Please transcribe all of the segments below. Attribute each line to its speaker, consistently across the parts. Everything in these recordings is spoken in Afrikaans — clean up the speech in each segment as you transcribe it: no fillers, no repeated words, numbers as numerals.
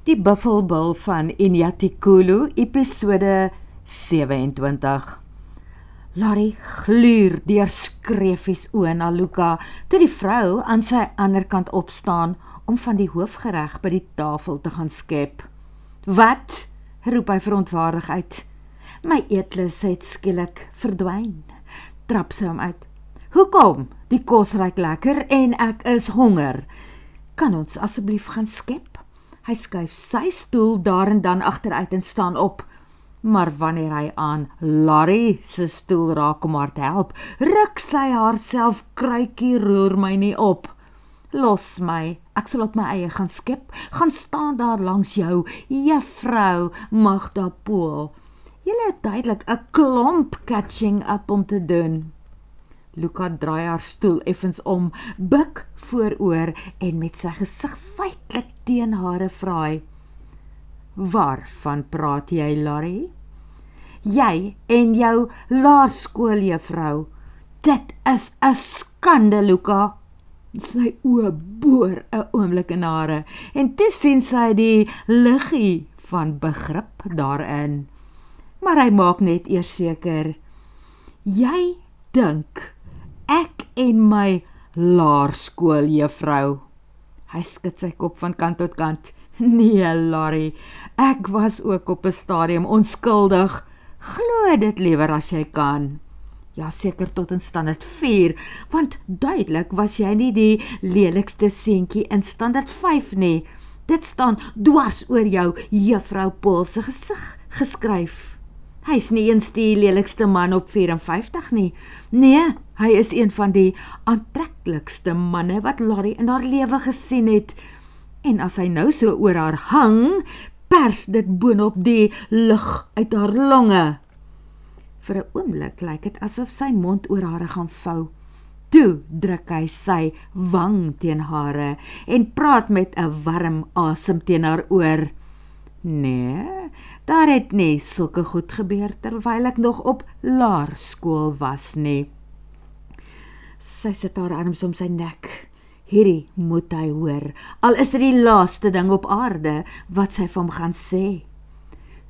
Speaker 1: Die Buffelbil van Inyatikulu, episode 27. Larry gluur deur skreefies oë na Luka, toe die vrou aan sy ander kant opstaan, om van die hoofgereg by die tafel te gaan skep. Wat? Roep hy verontwaardig uit. My eetlus het skielik verdwyn, trap sy hom uit. Hoekom? Die kos ruik lekker en ek is honger. Kan ons asseblief gaan skep? Hy skuif sy stoel daar en dan agteruit en staan op. Maar wanneer hy aan Larry se stoel raak om haar te help, ruk sy haarself kruikie roer my nie op. Los my, ek sal op my eie gaan skep, gaan staan daar langs jou, juffrou Magda Pool. Julle het duidelik 'n klomp catching up om te doen. Luka draai haar stoel effens om, buk vooroor en met sy gesig feitlik teen hare vraai. Waarvan praat jy, Larry? Jy en jou laerskooljuffrou. Dit is 'n skande, Luka. Sy oë boor 'n oomblik in hare en toe sien sy die liggie van begrip daarin. Maar hy maak net eers seker. Jy dink ek en my laerskooljuffrou. Hy skud sy kop van kant tot kant. Nee, Larry, ek was ook op 'n stadium onskuldig. Glo dit liewer as jy kan. Ja, seker tot in standaard 4, want duidelik was jy nie die lelikste seentjie in standaard 5 nie. Dit staan dwars oor jou juffrou Pool se gesig geskryf. Hy is nie eens die lelikste man op 54 nie. Nee, hy is een van die aantreklikste manne wat Larry in haar lewe gesien het. En as hy nou so oor haar hang, pers dit boonop die lug uit haar longe. Vir 'n oomblik lyk dit asof sy mond oor hare gaan vou. Toe druk hy sy wang teen hare en praat met 'n warm asem teen haar oor. Nee, daar het nie sulke goed gebeur terwyl ek nog op laerskool was nie. Sy sit haar arms om sy nek. Hierdie moet hy hoor, al is dit die laaste ding op aarde wat sy vir hom gaan sê.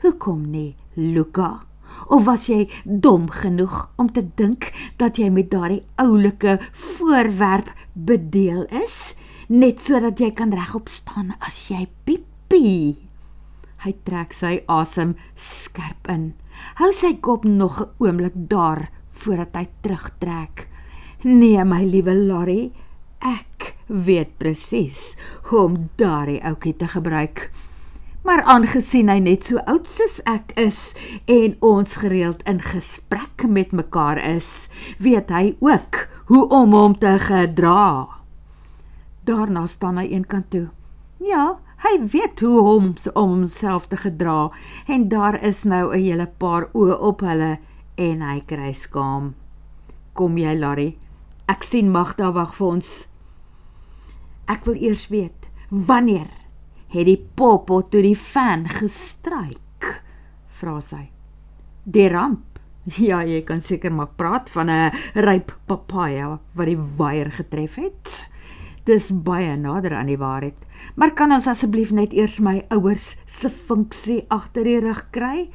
Speaker 1: Hoekom nie, Luka? Of was jy dom genoeg om te dink dat jy met daardie oulike voorwerp bedeel is, net sodat jy kan regop staan as jy piepie? Hy trek sy asem skerp in. Hou sy kop nog 'n oomblik daar, voordat hy terugtrek. Nee, my liewe Larry, ek weet presies hoe om daardie ouetjie te gebruik. Maar aangesien hy net so oud soos ek is, en ons gereeld in gesprek met mekaar is, weet hy ook hoe om hom te gedra. Daarna staan hy eenkant toe. Ja, hy weet hoe om homself te gedra, en daar is nou 'n hele paar oë op hulle, en hy kry skaam. Kom jy, Larry, ek sien Magda wag vir ons. Ek wil eers weet, wanneer het die popo toe die fan gestryk? Vra sy. Die ramp? Ja, jy kan seker maar praat van 'n ryp papaya wat die waier getref het. Dis baie nader aan die waarheid. Maar kan ons asseblief net eers my ouers se funksie agter die rug kry?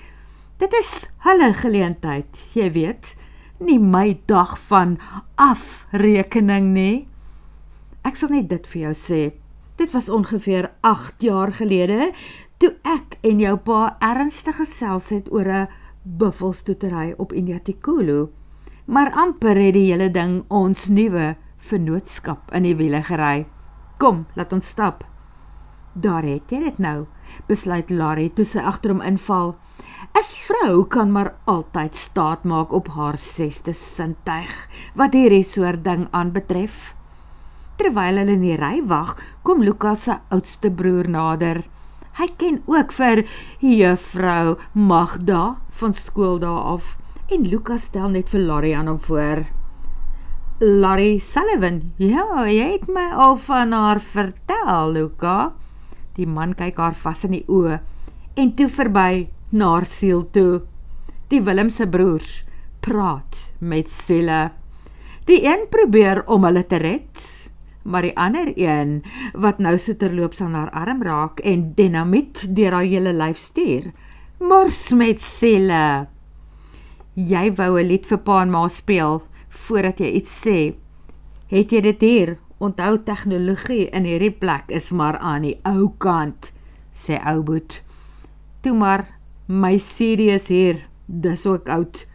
Speaker 1: Dit is hulle geleentheid, jy weet, nie my dag van afrekening nie. Ek sal net dit vir jou sê. Dit was ongeveer 8 jaar gelede, toe ek en jou pa ernstig gesels het oor 'n buffelstoetery op Inyatikulu. Maar amper het die hele ding ons nuwe vennootskap in die wiele gery. Kom, laat ons stap. Daar het jy dit nou, besluit Larry toe sy agter hom inval. 'n Vrou kan maar altyd staat maak op haar 6de sintuig, wat hierdie soort ding aanbetref. Terwyl hulle in die ry wag, kom Luka se oudste broer nader. Hy ken ook vir juffrou Magda van skooldae af, en Luka stel net vir Larry aan hom voor. Larry Sullivan, ja, jy het my al van haar vertel, Luka. Die man kyk haar vas in die oë, en toe verby na haar siel toe. Die Willemse broers praat met siele. Die een probeer om hulle te red, Maar die ander een, wat nou so terloops aan haar arm raak en dynamiet deur haar hele lyf stuur, mors met selle. Jy wou 'n lied vir pa en ma speel, voordat jy iets sê. Het jy dit hier? Onthou, tegnologie in hierdie plek is maar aan die ou kant, sê ou boet. Toe maar, my CD is hier, dis ook oud,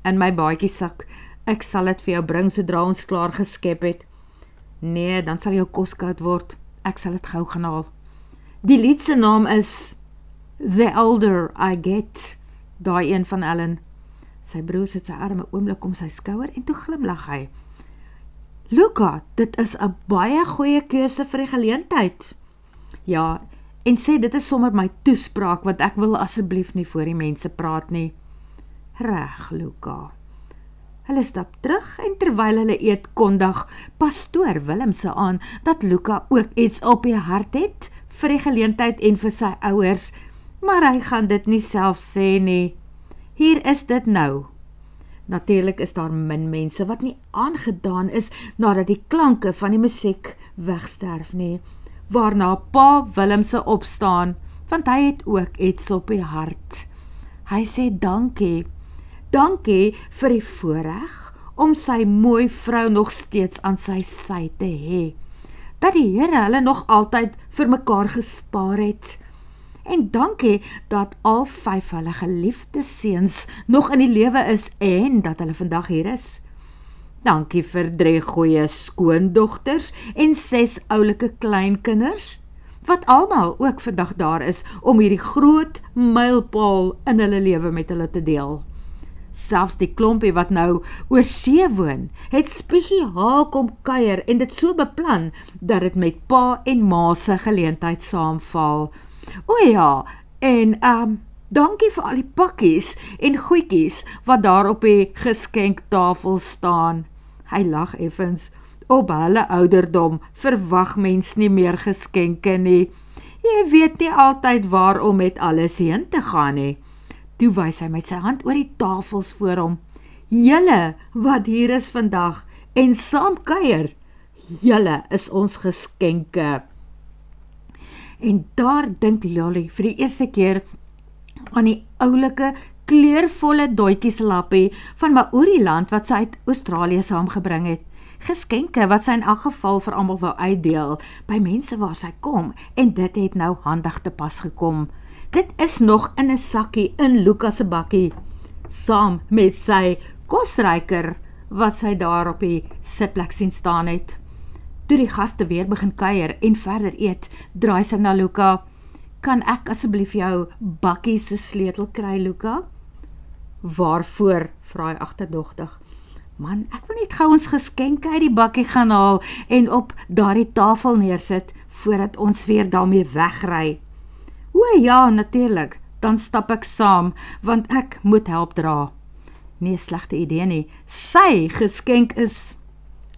Speaker 1: in my baadjiesak. Ek sal dit vir jou bring sodra ons klaar geskep het. Nee, dan sal jou kos koud word. Ek sal dit gou gaan haal. Die lied se naam is The Older I Get, daai een van Ellen. Sy broer sit sy arme oomblik om sy skouer en toe glimlag hy. Luka, dit is 'n baie goeie keuse vir die geleentheid. Ja, en sê dit is sommer my toespraak, want ek wil asseblief nie voor die mense praat nie. Reg, Luka. Hulle stap terug en terwyl hulle eet kondig pastoor Willemse aan dat Luka ook iets op die hart het vir die geleentheid en vir sy ouers, maar hy gaan dit nie self sê nie. Hier is dit nou. Natuurlik is daar min mense wat nie aangedaan is nadat die klanke van die musiek wegsterf nie, waarna pa Willemse opstaan, want hy het ook iets op die hart. Hy sê dankie. Dankie vir die voorreg om sy mooi vrou nog steeds aan sy sy te hê. Dat die Here hulle nog altyd vir mekaar gespaar het. En dankie dat al 5 hulle geliefde seuns nog in die lewe is en dat hulle vandag hier is. Dankie vir 3 goeie skoondogters en 6 oulike kleinkinders, wat almal ook vandag daar is om hierdie groot mylpaal in hulle lewe met hulle te deel. Selfs die klompie wat nou oor see woon, het spesiaal kom kuier en dit so beplan, dat dit met pa en ma se geleentheid saamval. O ja, en dankie vir al die pakkies en goedjies wat daar op die geskenktafel staan. Hy lag effens. Op hulle ouderdom verwag mens nie meer geskenke nie. Jy weet nie altyd waar om met alles heen te gaan nie. Toe wys hy met sy hand oor die tafels voor hom. Julle wat hier is vandag en saam kuier, julle is ons geskenke. En daar dink Lolly vir die eerste keer aan die oulike, kleurvolle doetjieslappie van Maoriland wat sy uit Australië saamgebring het. Geskenke wat sy in elk geval vir almal wou uitdeel by mense waar sy kom, en dit het nou handig te pas gekom. Dit is nog in 'n sakkie in Luka se bakkie, saam met sy kosryker wat sy daar op die sitplek sien staan het. Toe die gaste weer begin kuier en verder eet, draai sy na Luka. Kan ek asseblief jou bakkie se sleutel kry, Luka? Waarvoor? Vra hy agterdogtig. Man, ek wil net gou ons geskenke uit die bakkie gaan haal en op daardie tafel neersit, voordat ons weer daarmee wegry. O ja, natuurlik, dan stap ek saam, want ek moet help dra. Nee, slegte idee nie. Sy geskenk is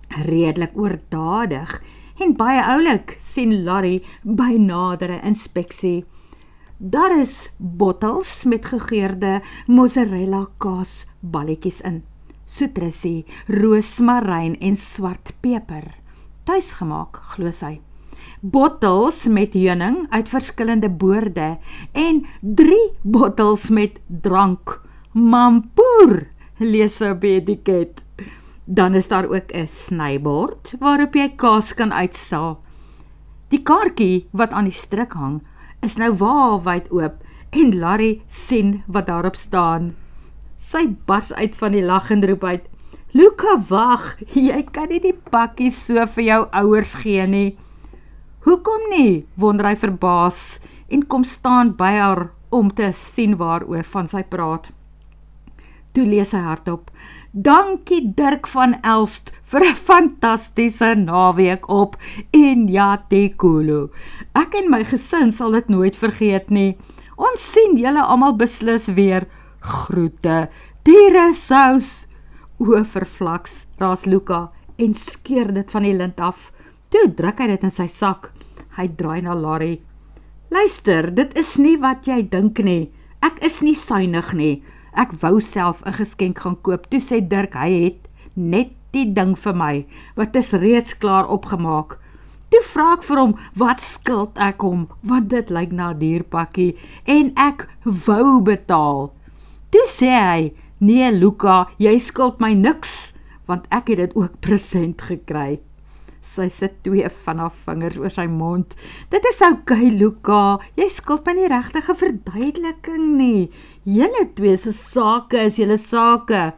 Speaker 1: redelik oordadig en baie oulik, sien Larry by nadere inspeksie. Daar is bottels met gegeurde mozzarella kaas balletjies in, soetrissie, roosmaryn en swart peper. Tuisgemaak, glo sy. Bottels met heuning uit verskillende boorde en 3 bottels met drank. Mampoer, lees sy op die etiket. Dan is daar ook 'n snybord waarop jy kaas kan uitsaai. Die kaartjie wat aan die stryk hang is nou waawyd oop en Larry sien wat daarop staan. Sy bars uit van die lag en roep uit, Luka, wag, jy kan nie die pakkie so vir jou ouers gee nie. Hoekom nie, wonder hy verbaas en kom staan by haar om te sien waaroor van sy praat. Toe lees hy hardop, dankie Dirk van Elst vir 'n fantastiese naweek op Inyatekulu. Ek en my gesin sal dit nooit vergeet nie. Ons sien julle almal beslis weer. Groete, dieresous. O, verflaks, raas Luka en skeur dit van die lint af. Toe druk hy dit in sy sak. Hy draai na Larry. Luister, dit is nie wat jy dink nie. Ek is nie suinig nie. Ek wou self 'n geskenk gaan koop. Toe sê Dirk, hy het net die ding vir my, wat is reeds klaar opgemaak. Toe vra ek vir hom, wat skuld ek hom, want dit lyk na 'n dierpakkie, en ek wou betaal. Toe sê hy, nee Luka, jy skuld my niks, want ek het dit ook present gekry. Sy sit 2 van haar vingers oor sy mond. Dit is oukei, Luka, jy skuld my nie regtige verduideliking nie. Julle 2 se sake is julle sake.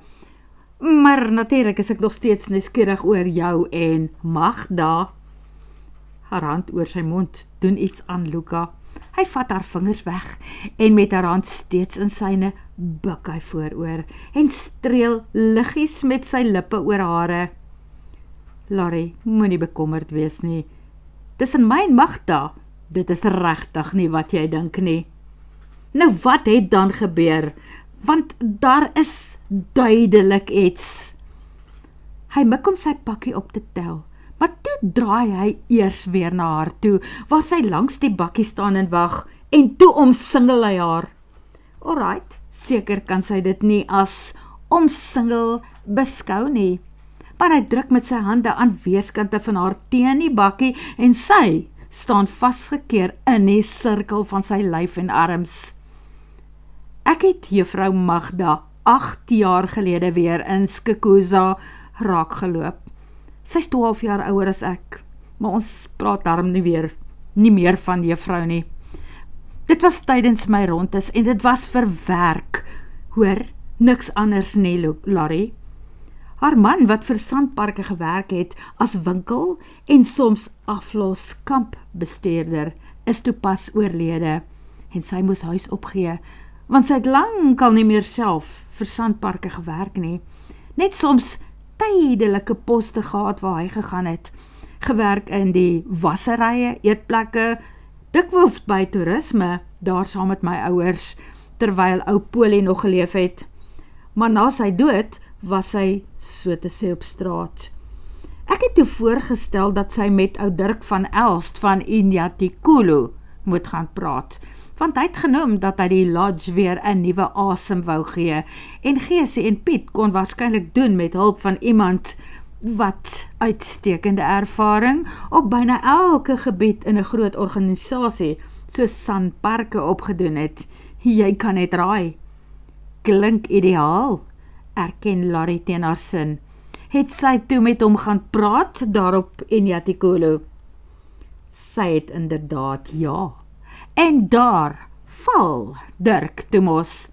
Speaker 1: Maar natuurlik is ek nog steeds nuuskierig oor jou en Magda. Haar hand oor sy mond doen iets aan Luka. Hy vat haar vingers weg en met haar hand steeds in syne buk hy vooroor en streel liggies met sy lippe oor hare. Larry, moenie bekommerd wees nie. Tussen my en Magda, dit is regtig nie wat jy dink nie. Nou wat het dan gebeur? Want daar is duidelik iets. Hy mik om sy pakkie op te tel, maar toe draai hy eers weer na haar toe, waar sy langs die bakkie staan en wag, en toe omsingel hy haar. Alright, seker kan sy dit nie as omsingel beskou nie, maar hy druk met sy hande aan weerskante van haar teen die bakkie, en sy staan vasgekeer in die sirkel van sy lyf en arms. Ek het juffrou Magda 8 jaar gelede weer in Skukuza raak geloop. Sy is 12 jaar ouer as ek, maar ons praat daarom nie meer van juffrou nie. Dit was tydens my rondes en dit was vir werk. Hoor, niks anders nie, Larry. Haar man wat vir Sandparke gewerk het as winkel en soms aflos kampbestuurder is toe pas oorlede en sy moes huis opgee, want sy het lankal nie meer self vir Sandparke gewerk nie, net soms tydelike poste gehad waar hy gegaan het, gewerk in die wasserye, eetplekke, dikwels by toerisme, daar saam met my ouers, terwyl ou Polie nog geleef het, maar na sy dood was sy, so te sê, op straat. Ek het toe voorgestel dat sy met ou Dirk van Elst van Inyatikulu moet gaan praat, want hy het genoem dat hy die lodge weer 'n nuwe asem wou gee, en Geesie en Piet kon waarskynlik doen met hulp van iemand wat uitstekende ervaring op byna elke gebied in 'n groot organisasie soos Sandparke opgedoen het. Jy kan net raai. Klink ideaal, erken Larry teen haar sin. Het sy toe met hom gaan praat daarop Inyatikulu? Sy het inderdaad ja. En daar val Dirk toe mos.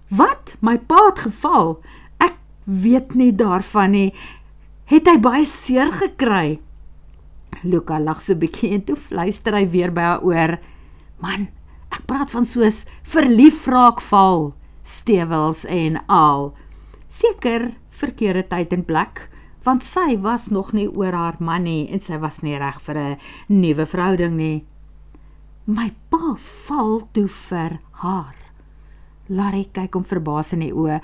Speaker 1: Wat? My pa het geval? Ek weet nie daarvan nie. Het hy baie seer gekry? Luka lag so bietjie en toe fluister hy weer by haar oor. Man, ek praat van soos verlief raak val, stewels en al. Seker verkeerde tyd en plek, want sy was nog nie oor haar man nie en sy was nie reg vir 'n nuwe verhouding nie. My pa val toe vir haar. Larry kyk hom verbaas in die oë.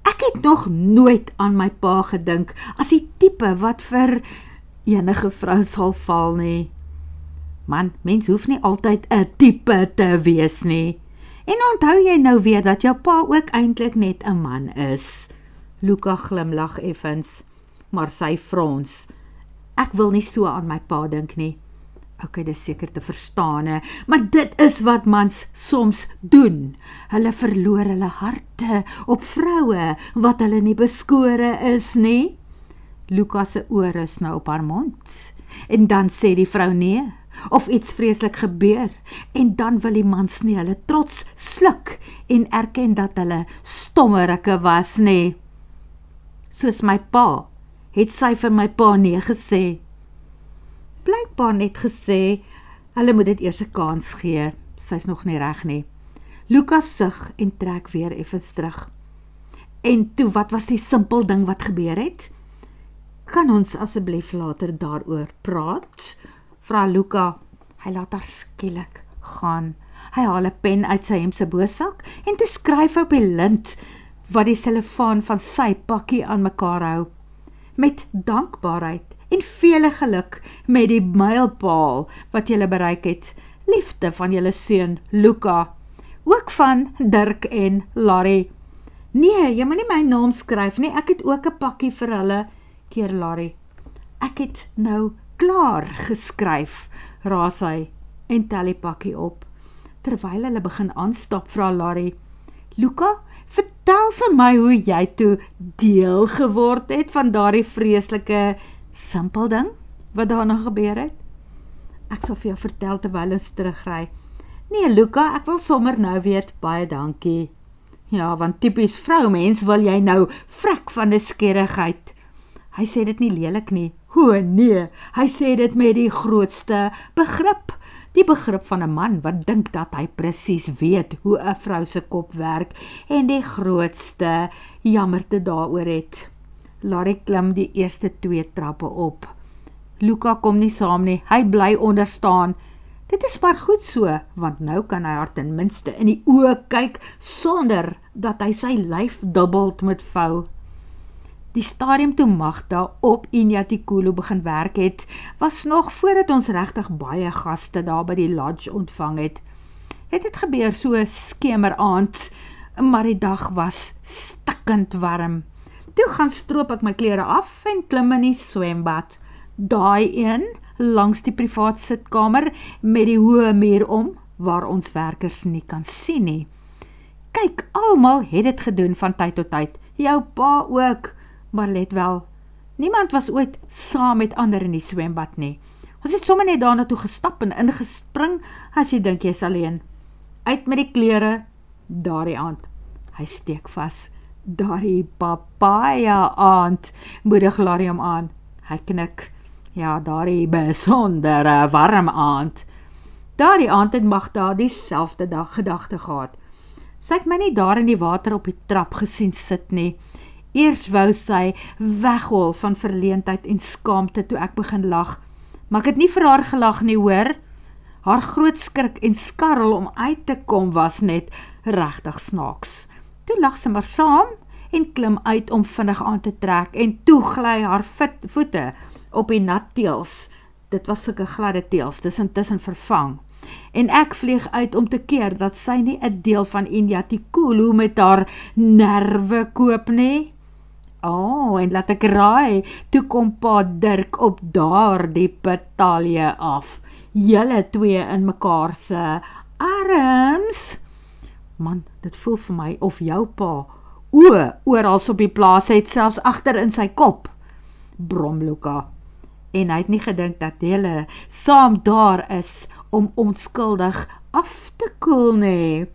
Speaker 1: Ek het nog nooit aan my pa gedink as die tipe wat vir enige vrou sal val nie. Man, mens hoef nie altyd 'n tipe te wees nie. En onthou jy nou weer dat jou pa ook eintlik net 'n man is? Luka glimlag effens, maar sy frons. Ek wil nie so aan my pa dink nie. Ok, dis seker te verstaan, maar dit is wat mans soms doen. Hulle verloor hulle harte op vroue wat hulle nie beskore is nie. Luka se oor is nou op haar mond. En dan sê die vrou nee, of iets vreeslik gebeur, en dan wil die mans nie hulle trots sluk en erken dat hulle stommerikke was nie. Soos my pa, het sy vir my pa nee gesê. Blykbaar net gesê, hulle moet dit eers 'n kans gee, sy's nog nie reg nie. Luka sug en trek weer effens terug. En toe, wat was die simpel ding wat gebeur het? Kan ons asseblief later daaroor praat? Vra Luka. Hy laat haar skielik gaan. Hy haal 'n pen uit sy hemp se bosak en toe skryf hy op die lint wat die selofaan van sy pakkie aan mekaar hou. Met dankbaarheid en vele geluk met die mylpaal wat julle bereik het. Liefde van julle seun Luka. Ook van Dirk en Larry. Nee, jy moet nie my naam skryf nie. Ek het ook 'n pakkie vir hulle, keer Larry. Ek het nou Klaar geskryf, raas hy en tel die pakkie op. Terwyl hulle begin aanstap, vra Larry, Luka, vertel vir my hoe jy toe deel geword het van daardie vreeslike simpel ding wat daarna gebeur het. Ek sal vir jou vertel terwyl ons terugry. Nee, Luka, ek wil sommer nou weet, baie dankie. Ja, want typies vroumens wil jy nou vrek van nuuskierigheid. Hy sê dit nie lelik nie. O nee, hy sê dit met die grootste begrip. Die begrip van 'n man wat dink dat hy presies weet hoe 'n vrou se kop werk en die grootste jammerte daaroor het. Larry klim die eerste 2 trappe op. Luka kom nie saam nie, hy bly onder staan. Dit is maar goed so, want nou kan hy haar ten minste in die oë kyk sonder dat hy sy lyf dubbeld met vou. Die stadium toe Magda op Inyatikulu begin werk het, was nog voordat ons regtig baie gaste daar by die lodge ontvang het. Het gebeur so skemeraand, maar die dag was stikkend warm. Toe gaan stroop ek my klere af en klim in die swembad. Daai een langs die privaat sitkamer met die hoë muur om, waar ons werkers nie kan sien nie. Kyk, almal het dit gedoen van tyd tot tyd, jou pa ook, maar let wel, niemand was ooit saam met ander in die swembad nie. Ons het sommer net daarna toe gestap en ingespring, as jy dink jy's alleen. Uit met die klere, daardie aand. Hy steek vas, daardie papaya aand, moedig Larry hom aan. Hy knik, ja, daardie besondere warm aand. Daardie aand het Magda dieselfde dag gedagte gehad. Sy het my nie daar in die water op die trap gesien sit nie. Eers wou sy weghol van verleentheid en skaamte toe ek begin lag, maar ek het nie vir haar gelag nie, hoor. Haar groot skrik en skarrel om uit te kom was net regtig snaaks. Toe lag sy maar saam en klim uit om vinnig aan te trek en toe gly haar voete op die nat teels. Dit was sulke gladde teels, dis intussen vervang. En ek vlieg uit om te keer dat sy nie 'n deel van Inyatikulu met haar nerve koop nie. En laat ek raai, toe kom pa Dirk op daardie petalje af. Julle twee in mekaar se arms. Man, dit voel vir my of jou pa oral op die plaas het, selfs agter in sy kop. Brom Luka. En hy het nie gedink dat hulle saam daar is om onskuldig af te koel nie.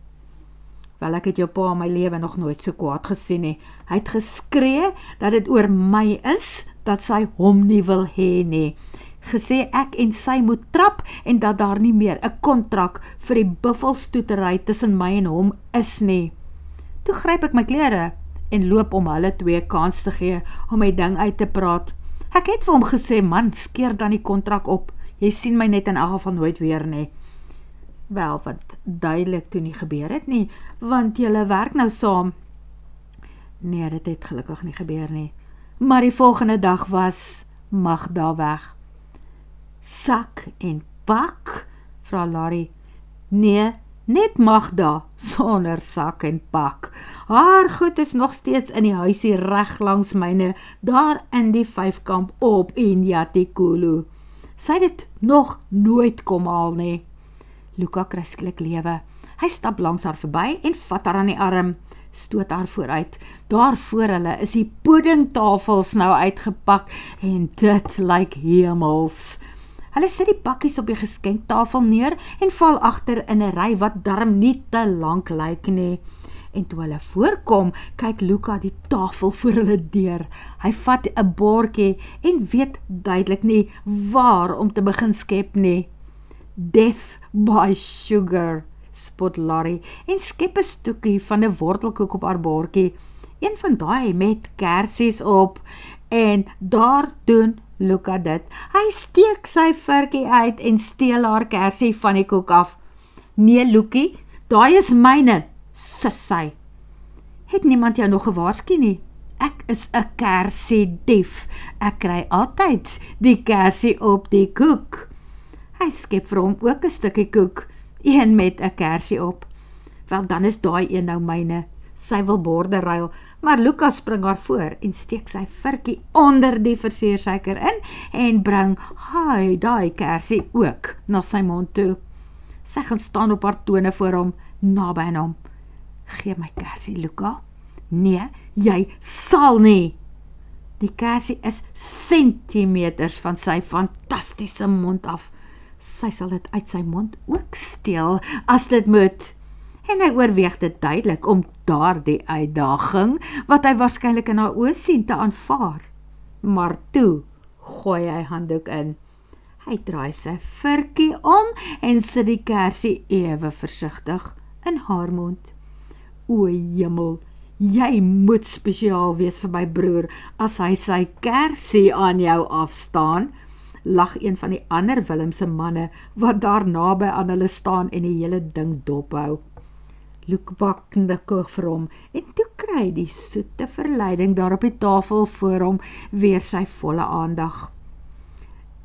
Speaker 1: Wel, ek het jou pa in my lewe nog nooit so kwaad gesien nie. Hy het geskree dat dit oor my is, dat sy hom nie wil hê nie. Gesê ek en sy moet trap en dat daar nie meer 'n kontrak vir die buffelstoetery tussen my en hom is nie. Toe gryp ek my klere en loop om hulle twee kans te gee om my ding uit te praat. Ek het vir hom gesê, man, skeer dan die kontrak op. Jy sien my net in elk geval nooit weer nie. Wel, wat duidelik toe nie gebeur het nie, want julle werk nou saam. Nee, dit het gelukkig nie gebeur nie. Maar die volgende dag was Magda weg. Sak en pak, vra Larry. Nee, net Magda, sonder sak en pak. Haar goed is nog steeds in die huisie reg langs myne, daar in die vyfkamp op Inyatikulu. Sy het dit nog nooit kom haal nie. Luka kry skielik lewe. Hy stap langs haar verby en vat haar aan die arm, stoot haar vooruit. Daar voor hulle is die puddingtafels nou uitgepak en dit lyk hemels. Hulle sit die pakkies op die geskenktafel neer en val agter in 'n ry wat darm nie te lank lyk nie. En toe hulle voorkom, kyk Luka die tafel voor hulle deur. Hy vat 'n bordjie en weet duidelik nie waar om te begin skep nie. Death by sugar, spot Larry en skep 'n stukkie van 'n wortelkoek op haar bordjie. Een van daai met kersies op en daar doen Luka dit. Hy steek sy vurkie uit en steel haar kersie van die koek af. Nee, Lukie, daai is myne, sis sy. Het niemand jou nog gewaarsku nie? Ek is 'n kersiedief. Ek kry altyd die kersie op die koek. Hy skep vir hom ook 'n stukkie koek, een met 'n kersie op. Wel, dan is daai een nou myne, Sy wil borde ruil, maar Luka spring haar voor en steek sy virkie onder die verseersuiker in en bring daai kersie ook na sy mond toe. Sy gaan staan op haar tone voor hom, naby aan hom. Gee my kersie, Luka. Nee, jy sal nie. Die kersie is sentimeters van sy fantastiese mond af. Sy sal dit uit sy mond ook steel, as dit moet. En hy oorweeg dit duidelik om daardie uitdaging, wat hy waarskynlik in haar oë sien, te aanvaar. Maar toe gooi hy handdoek in. Hy draai sy virkie om en sit die kersie ewe versigtig in haar mond. O hemel, jy moet spesiaal wees vir my broer, as hy sy kersie aan jou afstaan, lag een van die ander Willemse manne, wat daar naby aan hulle staan en die hele ding dophou. Luka knik vir hom, en toe kry die soete verleiding daar op die tafel voor hom weer sy volle aandag.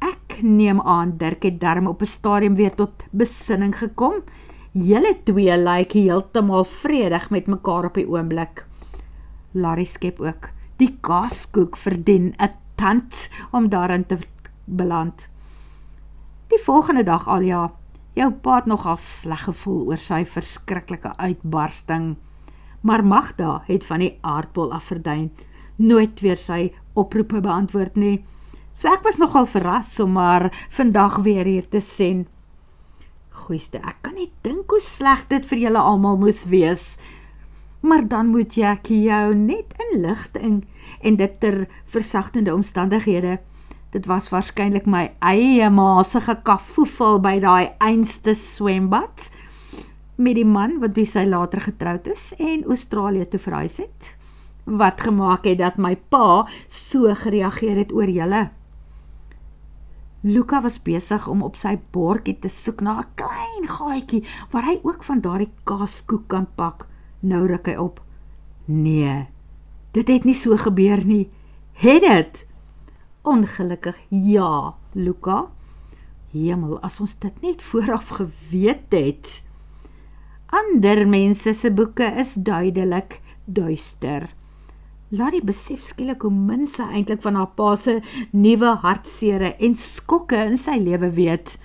Speaker 1: Ek neem aan, Dirk het darm op 'n stadium weer tot besinning gekom. Julle twee lyk heeltemal vredig met mekaar op die oomblik. Larry skep ook, die kaaskoek verdien 'n tand om daarin te beland. Die volgende dag al ja, jou pa het nogal sleg gevoel oor sy verskriklike uitbarsting, maar Magda het van die aardbol af verdwyn, nooit weer sy oproepe beantwoord nie. So ek was nogal verras om haar vandag weer hier te sien. Goeieste, ek kan nie dink hoe sleg dit vir julle almal moes wees, maar dan moet ek jou net inligting en dit ter versagtende omstandighede. Dit was waarskynlik my eie maasige kafoefel by daai einste swembad, met die man wat wie sy later getroud is en Australië toe verhuis het, wat gemaak het dat my pa so gereageer het oor julle. Luka was besig om op sy bordjie te soek na 'n klein gaatjie, waar hy ook van daardie kaaskoek kan pak. Nou ruk hy op. Nee, dit het nie so gebeur nie. Het dit? Ongelukkig ja, Luka. Hemel, as ons dit net vooraf geweet het. Ander mense se boeke is duidelik duister. Larry besef skielik hoe min sy eintlik van haar pa se nuwe hartsere en skokke in sy lewe weet.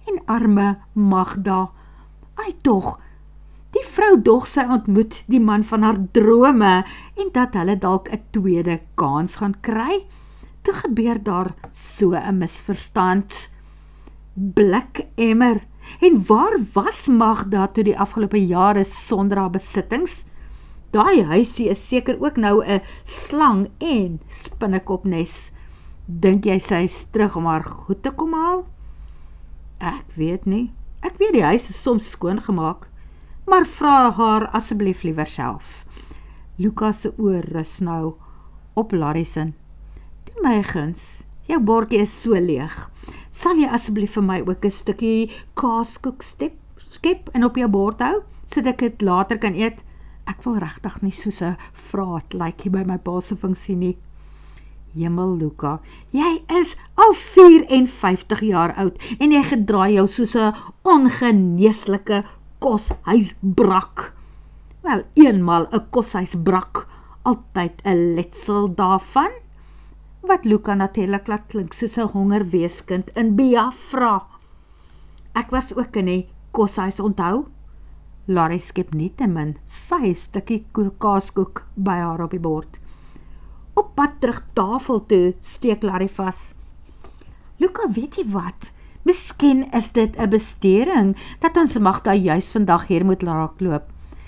Speaker 1: En arme Magda. Ai tog, die vrou dog sy ontmoet die man van haar drome en dat hulle dalk 'n tweede kans gaan kry. Toe gebeur daar so 'n misverstand. Blikemmer. En waar was Magda toe die afgelope jare sonder haar besittings? Daai huisie is seker ook nou 'n slang en spinnekopnes. Dink jy sy is terug om haar goed te kom haal? Ek weet nie. Ek weet die huis is soms skoongemaak, maar vra haar asseblief liewer self. Luka se oor rus nou op Larry se. Doen my guns, jou bordjie is so leeg. Sal jy asseblief vir my ook 'n stukkie kaaskoek skep en op jou bord hou, sodat ek dit later kan eet? Ek wil regtig nie soos 'n vraat lyk hier by my pa se funksie nie. Hemel, Luka, jy is al 54 jaar oud en jy gedraai jou soos 'n ongeneeslike koshuisbrak. Wel, eenmal 'n koshuisbrak, altyd 'n letsel daarvan. Wat Luka natuurlik laat klink soos 'n hongerweeskind in Biafra. Ek was ook in die koshuis, onthou. Larry skep nietemin sy stukkie kaaskoek by haar op die bord. Op pad terug tafel toe steek Larry vas. Luka, weet jy wat? Miskien is dit 'n bestering dat ons Magda juis vandag hier moet laat loop.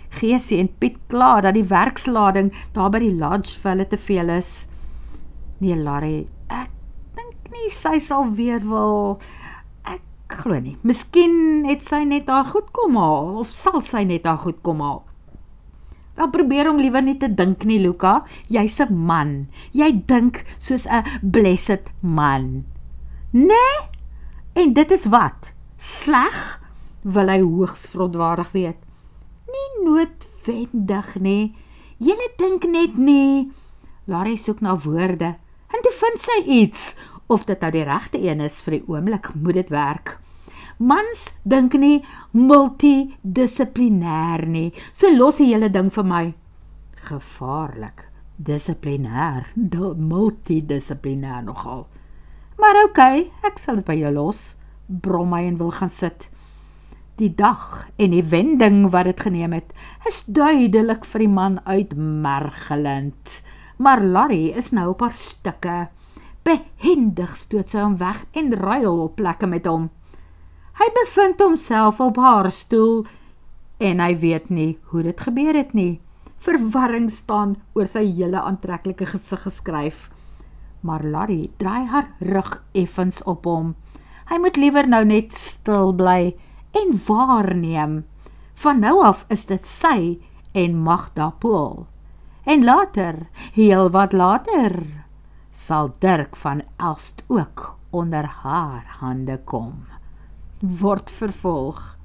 Speaker 1: Geesie en Piet kla dat die werkslading daar by die lodge vir hulle te veel is. Nee, Larry, ek dink nie sy sal weer wil. Ek glo nie. Miskien het sy net haar goed kom haal, of sal sy net haar goed kom haal. Wel, probeer om liewer nie te dink nie, Luka. Jy's 'n man. Jy dink soos 'n blessed man. Nee? En dit is wat? Sleg? Wil hy hoogs verontwaardig weet. Nie noodwendig nie. Julle dink net nie. Larry soek na woorde. En toe vind sy iets. Of dit nou die regte een is vir die oomblik, moet dit werk. Mans dink nie multidissiplinêr nie. So los die hele ding vir my. Gevaarlik, dissiplinêr, multidissiplinêr nogal. Maar okay, ek sal dit by jou los, brom hy en wil gaan sit. Die dag en die wending wat dit geneem het, is duidelik vir die man uitmergelend. Maar Larry is nou op haar stikke. Behendig stoot sy hom weg en ruil op plekke met hom. Hy bevind homself op haar stoel en hy weet nie hoe dit gebeur het nie. Verwarring staan oor sy hele aantreklike gesig geskryf. Maar Larry draai haar rug effens op hom. Hy moet liewer nou net stil bly en waarneem. Van nou af is dit sy en Magda Pool. En later, heel wat later, sal Dirk van Elst ook onder haar hande kom. Word vervolg.